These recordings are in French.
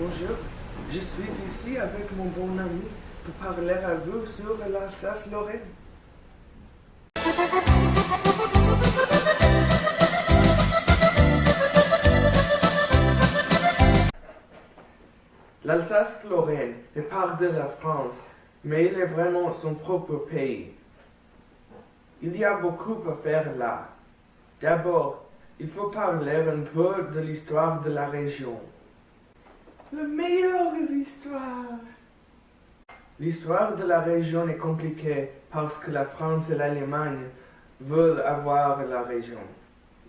Bonjour, je suis ici avec mon bon ami pour parler à vous sur l'Alsace-Lorraine. L'Alsace-Lorraine est part de la France, mais il est vraiment son propre pays. Il y a beaucoup à faire là. D'abord, il faut parler un peu de l'histoire de la région. Les meilleures histoires! L'histoire de la région est compliquée parce que la France et l'Allemagne veulent avoir la région.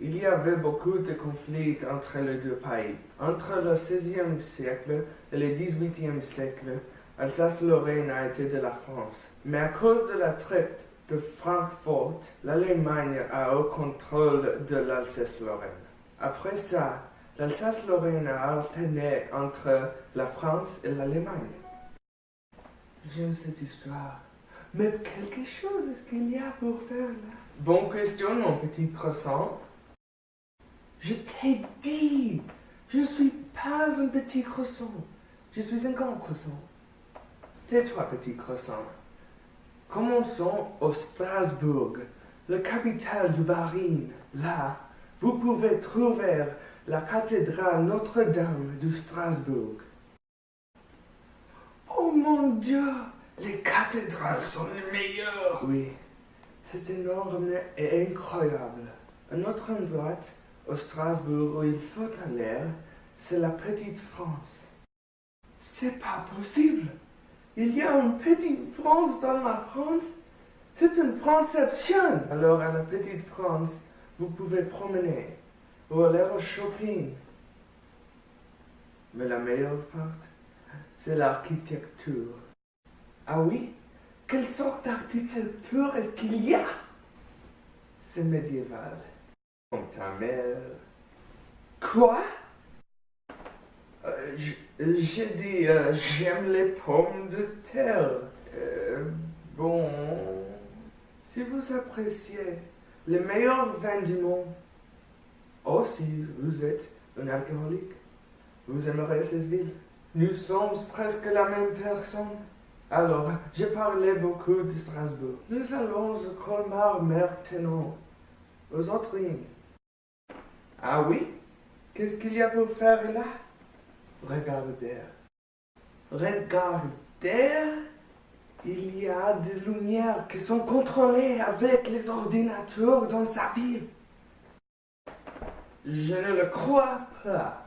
Il y avait beaucoup de conflits entre les deux pays. Entre le XVIe siècle et le XVIIIe siècle, Alsace-Lorraine a été de la France. Mais à cause de la traite de Francfort, l'Allemagne a eu contrôle de l'Alsace-Lorraine. Après ça, l'Alsace-Lorraine a alterné entre la France et l'Allemagne. J'aime cette histoire. Mais quelque chose est-ce qu'il y a pour faire là? Bonne question, mon petit croissant. Je t'ai dit, je ne suis pas un petit croissant. Je suis un grand croissant. Tais-toi, petit croissant. Commençons au Strasbourg, la capitale du Bas-Rhin. Là, vous pouvez trouver la cathédrale Notre-Dame de Strasbourg. Oh mon Dieu, les cathédrales sont les meilleures. Oui, c'est énorme et incroyable. Un autre endroit, au Strasbourg, où il faut aller, c'est la Petite France. C'est pas possible. Il y a une Petite France dans la France. C'est une Franception. Alors, à la Petite France, vous pouvez promener ou aller au shopping. Mais la meilleure partie, c'est l'architecture. Ah oui? Quelle sorte d'architecture est-ce qu'il y a? C'est médiéval. Comme ta mère. Quoi? J'ai dit, j'aime les pommes de terre. Bon, si vous appréciez les meilleurs vins du monde, oh, si vous êtes un alcoolique, vous aimerez cette ville. Nous sommes presque la même personne. Alors, j'ai parlé beaucoup de Strasbourg. Nous allons au Colmar maintenant, aux autres lignes. Ah oui? Qu'est-ce qu'il y a pour faire là? Regardez. Regardez, il y a des lumières qui sont contrôlées avec les ordinateurs dans sa ville. Je ne le crois pas.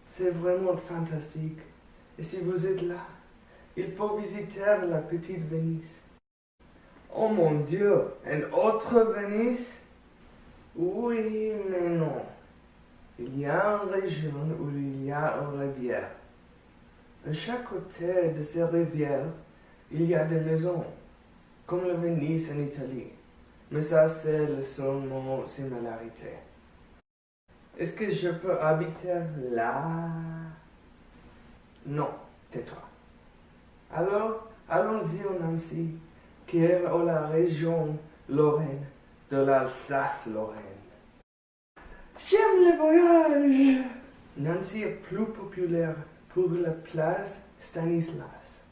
C'est vraiment fantastique. Et si vous êtes là, il faut visiter la petite Venise. Oh mon Dieu, une autre Venise? Oui, mais non. Il y a une région où il y a une rivière. À chaque côté de ces rivières, il y a des maisons, comme la Venise en Italie. Mais ça, c'est la seule similarité. Est-ce que je peux habiter là? Non, tais-toi. Alors, allons-y au Nancy, qui est la région Lorraine de l'Alsace-Lorraine. J'aime les voyages! Nancy est plus populaire pour la place Stanislas.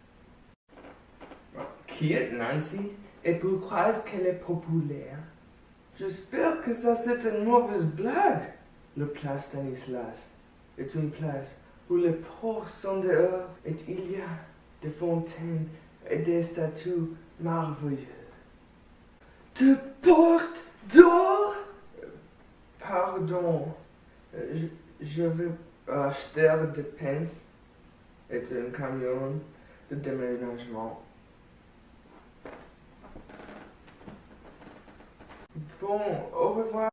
Qui est Nancy et pourquoi est-ce qu'elle est populaire? J'espère que ça c'est une mauvaise blague. La place Stanislas est une place où les ports sont dehors et il y a des fontaines et des statues merveilleuses. Des portes d'or? Pardon, je vais acheter des pinces et un camion de déménagement. Bon, au revoir.